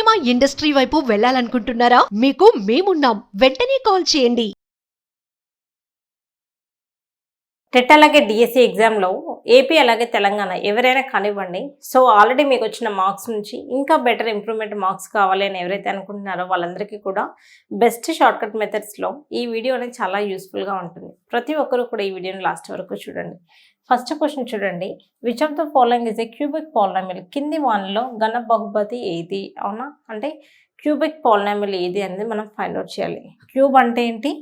Cinema industry వైపు వెళ్ళాలనుకుంటున్నారా? మీకు మేమున్నాం. వెంటనే కాల్ చేయండి. టెట్ అలాగే డిఎస్సి ఎగ్జామ్లో ఏపీ అలాగే తెలంగాణ ఎవరైనా కానివ్వండి. సో ఆల్రెడీ మీకు వచ్చిన మార్క్స్ నుంచి ఇంకా బెటర్ ఇంప్రూవ్మెంట్ మార్క్స్ కావాలి అని ఎవరైతే అనుకుంటున్నారో వాళ్ళందరికీ కూడా బెస్ట్ షార్ట్కట్ మెథడ్స్లో ఈ వీడియో అనేది చాలా యూస్ఫుల్గా ఉంటుంది. ప్రతి ఒక్కరు కూడా ఈ వీడియోని లాస్ట్ వరకు చూడండి. ఫస్ట్ క్వశ్చన్ చూడండి, which of the following is a cubic polynomial? కింది వానిలో ఘన బహుపది ఏది? అవునా, అంటే క్యూబిక్ పాలినామిల్ ఏది అనేది మనం ఫైండ్ అవుట్ చేయాలి. క్యూబ్ అంటే ఏంటి?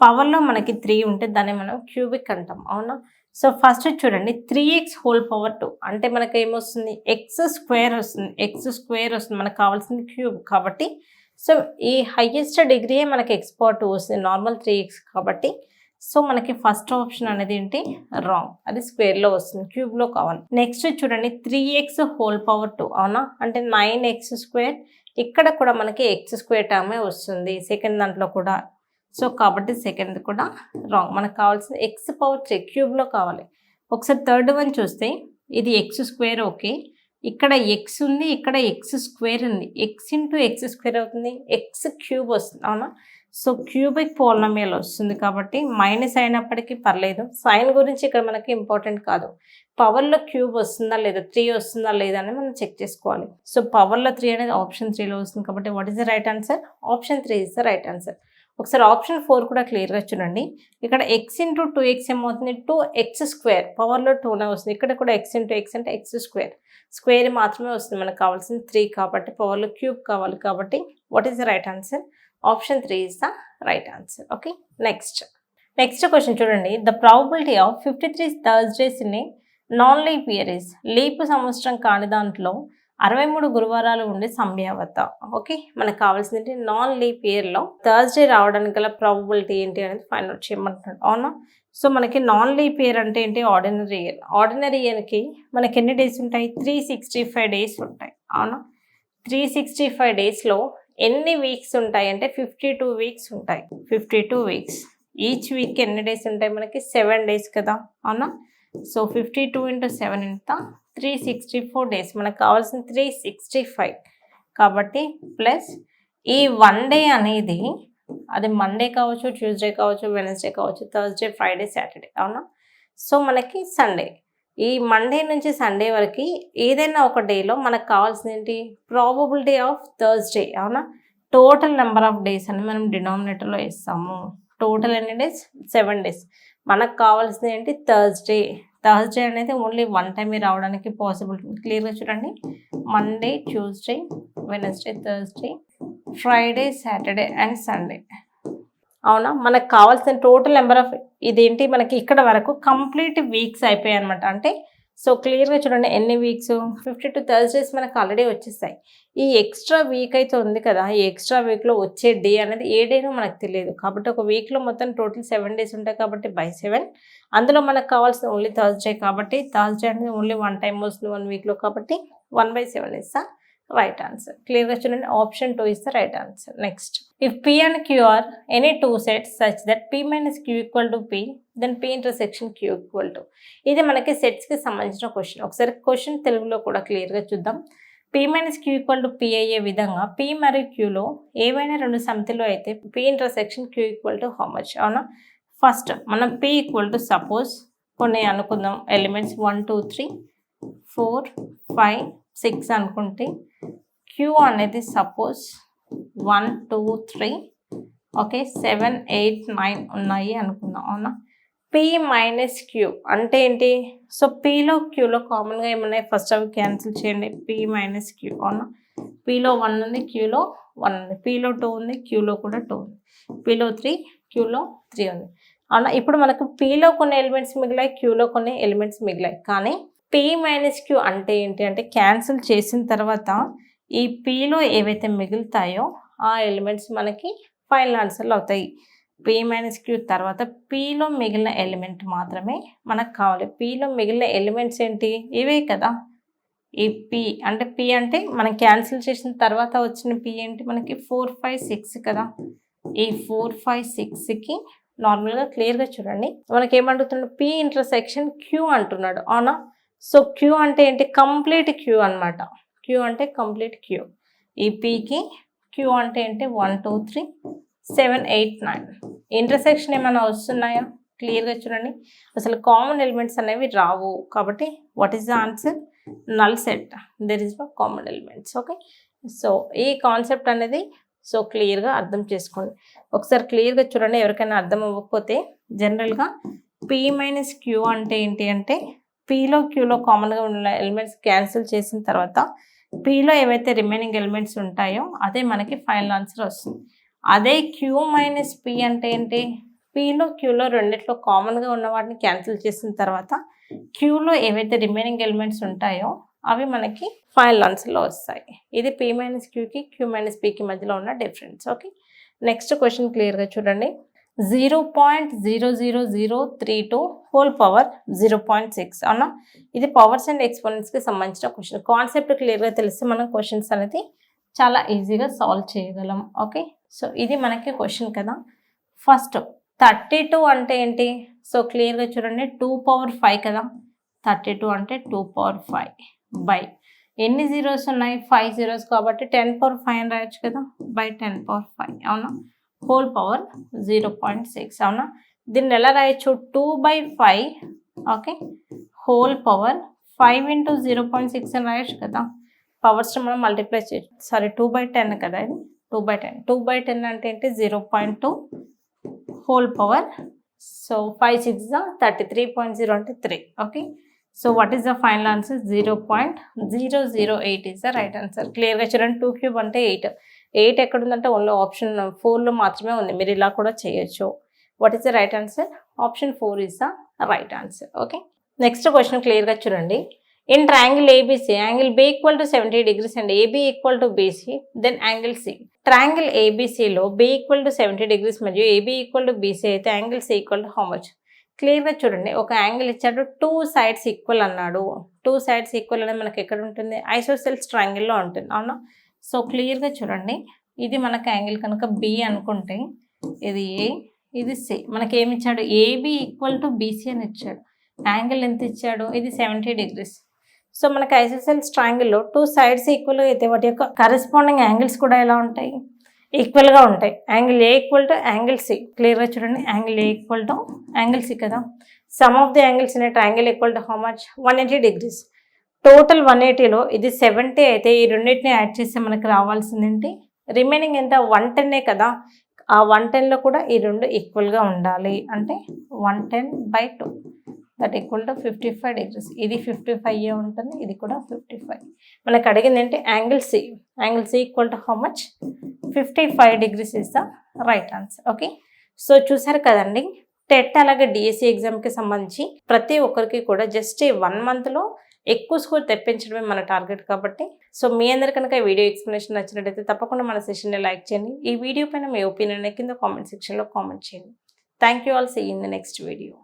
పవర్లో మనకి 3 ఉంటే దాన్ని మనం క్యూబిక్ అంటాం. అవునా, సో ఫస్ట్ చూడండి 3x హోల్ పవర్ 2 అంటే మనకి ఏమొస్తుంది? ఎక్స్ స్క్వేర్ వస్తుంది. ఎక్స్ స్క్వేర్ వస్తుంది, మనకు కావాల్సింది క్యూబ్ కాబట్టి. సో ఈ హైయెస్ట్ డిగ్రీయే మనకి ఎక్స్ పవర్ 2 వస్తుంది, నార్మల్ 3x కాబట్టి. సో మనకి ఫస్ట్ ఆప్షన్ అనేది ఏంటి? రాంగ్, అది స్క్వేర్లో వస్తుంది, క్యూబ్లో కావాలి. నెక్స్ట్ చూడండి 3x హోల్ పవర్ 2 అవునా, అంటే 9x స్క్వేర్. ఇక్కడ కూడా మనకి ఎక్స్ స్క్వేర్ టర్మే వస్తుంది సెకండ్ దాంట్లో కూడా. సో కాబట్టి సెకండ్ కూడా రాంగ్, మనకు కావాల్సింది ఎక్స్ పవర్ 3 క్యూబ్లో కావాలి. ఒకసారి థర్డ్ వన్ చూస్తే ఇది ఎక్స్ స్క్వేర్, ఓకే, ఇక్కడ ఎక్స్ ఉంది, ఇక్కడ ఎక్స్ స్క్వేర్ ఉంది. ఎక్స్ ఇంటూ ఎక్స్ స్క్వేర్ అవుతుంది, ఎక్స్ క్యూబ్ వస్తుంది. అవునా, సో క్యూబిక్ పాలినామియల్ వస్తుంది కాబట్టి మైనస్ అయినప్పటికీ పర్లేదు. సైన్ గురించి ఇక్కడ మనకి ఇంపార్టెంట్ కాదు. పవర్లో క్యూబ్ వస్తుందా లేదా, 3 వస్తుందా లేదా అని మనం చెక్ చేసుకోవాలి. సో పవర్లో 3 అనేది ఆప్షన్ 3లో వస్తుంది కాబట్టి what is the right answer? Option 3 is the right answer. ఒకసారి ఆప్షన్ 4 కూడా క్లియర్గా చూడండి. ఇక్కడ ఎక్స్ ఇంటూ 2x ఏమవుతుంది? 2x స్క్వేర్, పవర్లో 2నే వస్తుంది. ఇక్కడ కూడా ఎక్స్ ఇంటూ ఎక్స్ అంటే ఎక్స్ స్క్వేర్, స్క్వేర్ మాత్రమే వస్తుంది. మనకు కావాల్సింది 3 కాబట్టి పవర్లో క్యూబ్ కావాలి కాబట్టి what is the right answer? Option 3 is the right answer. Okay, next question చూడండి, the probability of 53 Thursdays in a non leap year is? Leap సంవత్సరం కాని దాంట్లో 63 గురువారాలు ఉండే సంభావ్యత. ఓకే, మనకు కావాల్సింది నాన్ లీప్ ఇయర్లో థర్స్డే రావడానికి గల ప్రాబబిలిటీ ఏంటి అనేది ఫైండ్ అవుట్ చేయమంటున్నాడు. అవునా, సో మనకి నాన్ లీప్ ఇయర్ అంటే ఏంటి? Ordinary year. ఆర్డినరీ ఇయర్కి మనకి ఎన్ని డేస్ ఉంటాయి? 365 డేస్ ఉంటాయి. అవునా, 365 డేస్లో ఎన్ని వీక్స్ ఉంటాయి అంటే 52 వీక్స్ ఉంటాయి. 52 వీక్స్, ఈచ్ వీక్ ఎన్ని డేస్ ఉంటాయి? మనకి 7 డేస్ కదా. అవునా, సో 52 ఇంటూ 7 ఎంత? 364 డేస్. మనకు కావాల్సిన 365 కాబట్టి ప్లస్ ఈ 1 డే అనేది అది మండే కావచ్చు, ట్యూస్డే కావచ్చు, వెనస్డే కావచ్చు, థర్స్డే, ఫ్రైడే, సాటర్డే. అవునా, సో మనకి సండే, ఈ మండే నుంచి సండే వరకు ఏదైనా ఒక డేలో మనకు కావాల్సింది ఏంటి? Probability of Thursday. అవునా, టోటల్ నెంబర్ ఆఫ్ డేస్ అని మనం డినామినేటర్లో వేస్తాము. టోటల్ ఎన్ని డేస్? 7 డేస్. మనకు కావాల్సింది ఏంటి? థర్స్డే. థర్స్డే అనేది ఓన్లీ 1 టైమే రావడానికి పాసిబిలిటీ. క్లియర్గా చూడండి, Monday, Tuesday, Wednesday, Thursday, Friday, Saturday and Sunday. అవునా, మనకు కావాల్సిన టోటల్ నెంబర్ ఆఫ్ ఇదేంటి? మనకి ఇక్కడ వరకు కంప్లీట్ వీక్స్ అయిపోయాయి అనమాట. అంటే సో క్లియర్గా చూడండి ఎన్ని వీక్స్? 52 థర్స్డేస్ మనకు ఆల్రెడీ వచ్చేస్తాయి. ఈ ఎక్స్ట్రా వీక్ అయితే ఉంది కదా, ఈ ఎక్స్ట్రా వీక్లో వచ్చే డే అనేది ఏ డేనో మనకు తెలియదు కాబట్టి ఒక వీక్లో మొత్తం టోటల్ 7 డేస్ ఉంటాయి కాబట్టి బై 7. అందులో మనకు కావాల్సిన ఓన్లీ థర్స్డే కాబట్టి థర్స్డే అనేది ఓన్లీ 1 టైం వస్తుంది 1 వీక్లో కాబట్టి 1/7 ఇస్ ద రైట్ ఆన్సర్. క్లియర్గా చూడండి, option 2 is the right answer. Next, if P and Q are any two sets such that P minus Q equal to P, then P intersection Q equal to. ఇది మనకి సెట్స్కి సంబంధించిన question. ఒకసారి question తెలుగులో కూడా క్లియర్గా చూద్దాం. P minus Q equal to P అయ్యే విధంగా P మరియు Qలో ఏవైనా 2 సమితిలో అయితే P intersection Q equal to how much? అవునా, ఫస్ట్ మనం P equal to సపోజ్ కొన్ని అనుకుందాం ఎలిమెంట్స్ 1 2 3 4 5 6 అనుకుంటే Q అనేది సపోజ్ 1 2 3 ఓకే 7 8 9 ఉన్నాయి అనుకుందాం. అవునా, P మైనస్ Q అంటే ఏంటి? సో Pలో Qలో కామన్గా ఏమన్నాయి? ఫస్ట్ అవి క్యాన్సిల్ చేయండి. P minus Q. అవునా, Pలో 1 ఉంది, Qలో 1 ఉంది, Pలో 2 ఉంది, Qలో కూడా 2 ఉంది, Pలో 3, Qలో 3 ఉంది. అవునా, ఇప్పుడు మనకు Pలో కొన్ని ఎలిమెంట్స్ మిగిలాయి, Qలో కొన్ని ఎలిమెంట్స్ మిగిలాయి. కానీ P మైనస్ Q అంటే ఏంటి అంటే క్యాన్సిల్ చేసిన తర్వాత ఈ Pలో ఏవైతే మిగులుతాయో ఆ ఎలిమెంట్స్ మనకి ఫైనల్ ఆన్సర్లు అవుతాయి. P మైనస్ Q తర్వాత Pలో మిగిలిన ఎలిమెంట్ మాత్రమే మనకు కావాలి. Pలో మిగిలిన ఎలిమెంట్స్ ఏంటి? ఇవే కదా. ఈ P అంటే మనం క్యాన్సిల్ చేసిన తర్వాత వచ్చిన P ఏంటి? మనకి 4 5 6 కదా. ఈ 4 5 6కి నార్మల్గా క్లియర్గా చూడండి, మనకి ఏమంటున్నాడు? P ఇంటర్సెక్షన్ Q అంటున్నాడు. అవునా, సో Q అంటే ఏంటి? కంప్లీట్ Q అనమాట. Q అంటే కంప్లీట్ Q. ఈ పీకి క్యూ అంటే ఏంటి 1 2 3 7 8 9 ఇంటర్సెక్షన్ ఏమైనా వస్తున్నాయా క్లియర్గా చూడండి. అసలు కామన్ ఎలిమెంట్స్ అనేవి రావు కాబట్టి what is the answer null set there is no common elements. Okay, so ఈ కాన్సెప్ట్ అనేది సో క్లియర్గా అర్థం చేసుకోండి. ఒకసారి క్లియర్గా చూడండి. ఎవరికైనా అర్థం అవ్వకపోతే జనరల్గా పీ మైనస్ క్యూ అంటే ఏంటి అంటే పీలో క్యూలో కామన్గా ఉన్న ఎలిమెంట్స్ క్యాన్సిల్ చేసిన తర్వాత పీలో ఏవైతే రిమైనింగ్ ఎలిమెంట్స్ ఉంటాయో అదే మనకి ఫైనల్ ఆన్సర్ వస్తుంది. అదే క్యూ మైనస్ పీ అంటే ఏంటి పీలో క్యూలో రెండిట్లో కామన్గా ఉన్న వాటిని క్యాన్సిల్ చేసిన తర్వాత క్యూలో ఏవైతే రిమైనింగ్ ఎలిమెంట్స్ ఉంటాయో అవి మనకి ఫైనల్ ఆన్సర్లో వస్తాయి. ఇది పీ మైనస్ క్యూకి క్యూ మైనస్ పీకి మధ్యలో ఉన్న డిఫరెన్స్. ఓకే, నెక్స్ట్ క్వశ్చన్ క్లియర్గా చూడండి. 0.00032 హోల్ పవర్ 0.6 అవునా. ఇది పవర్స్ అండ్ ఎక్స్పోనెంట్స్కి సంబంధించిన క్వశ్చన్. కాన్సెప్ట్ క్లియర్గా తెలిస్తే మనం క్వశ్చన్స్ అనేది చాలా ఈజీగా సాల్వ్ చేయగలం. ఓకే, సో ఇది మనకి క్వశ్చన్ కదా. ఫస్ట్ 32 అంటే ఏంటి? సో క్లియర్గా చూడండి 2 పవర్ 5 కదా. 32 అంటే 2 పవర్ 5 బై ఎన్ని జీరోస్ ఉన్నాయి 5 జీరోస్ కాబట్టి 10 పవర్ 5 అని రాయొచ్చు కదా బై 10 పవర్ 5 అవునా. హోల్ పవర్ 0.6 అవునా. దీన్ని ఎలా రాయొచ్చు 2/5 ఓకే హోల్ పవర్ 5 ఇంటూ 0.6 అని రాయొచ్చు కదా. పవర్స్ మనం మల్టిప్లై చేయొచ్చు. సారీ 2/10 కదా ఇది 2/10. 2/10 అంటే ఏంటి 0.2 హోల్ పవర్. సో 5 6 33.0 అంటే 3. Okay, so what is the final answer 0.008 is the right answer. క్లియర్గా చూడండి 2 క్యూబ్ అంటే 8. 8 ఎక్కడ ఉందంటే ఓన్లీ ఆప్షన్ 4లో మాత్రమే ఉంది. మీరు ఇలా కూడా చేయొచ్చు. What is the right answer? Option 4 is the right answer. Okay, next question క్లియర్గా చూడండి. In triangle ABC, angle B equal to 70 degrees and AB equal to BC, then angle C. Triangle ABCలో B equal to 70 degrees మరియు AB equal to BC అయితే angle C equal to how much? క్లియర్గా చూడండి. ఒక angle ఇచ్చాడు 2 sides equal అన్నాడు. 2 sides equal అనేది మనకి ఎక్కడ ఉంటుంది? ఐసోసెల్స్ ట్రయాంగిల్లో ఉంటుంది అవునా. సో క్లియర్గా చూడండి. ఇది మనకి యాంగిల్ కనుక B అనుకుంటే ఇది A ఇది C. మనకి ఏమి ఇచ్చాడు? AB ఈక్వల్ టు BC అని ఇచ్చాడు. యాంగిల్ ఎంత ఇచ్చాడు? ఇది 70 degrees. సో మనకి ఐసోసెల్స్ ట్రయాంగిల్లో 2 sides ఈక్వల్ అయితే వాటి యొక్క కరెస్పాండింగ్ యాంగిల్స్ కూడా ఎలా ఉంటాయి? ఈక్వల్గా ఉంటాయి. Angle A equal to angle C. క్లియర్గా చూడండి. Angle A equal to angle C కదా. Sum of the angles in a triangle equal to how much? 180 degrees. Total 180లో ఇది 70 అయితే ఈ రెండింటిని యాడ్ చేస్తే మనకి రావాల్సింది ఏంటి? రిమైనింగ్ ఎంత? 110 కదా. ఆ 110లో కూడా ఈ రెండు ఈక్వల్గా ఉండాలి. అంటే 110/2 దట్ ఈక్వల్ టు 55 degrees. ఇది 55 ఉంటుంది, ఇది కూడా 55. మనకు అడిగింది ఏంటి? Angle C. Angle C equal to how much? 55 degrees is the right answer. Okay, so చూసారు కదండి. టెట్ అలాగే డిఎస్సి ఎగ్జామ్కి సంబంధించి ప్రతి ఒక్కరికి కూడా జస్ట్ 1 monthలో ఎక్కువ స్కోర్ తెప్పించడమే మన టార్గెట్ కాబట్టి సో మీ అందరు కనుక ఈ వీడియో ఎక్స్ప్లెనేషన్ నచ్చినట్టయితే తప్పకుండా మన సెషన్ని లైక్ చేయండి. ఈ వీడియో పైన మీ ఒపీనియన్ కింద కామెంట్ సెక్షన్లో కామెంట్ చేయండి. Thank you all. See in the next video.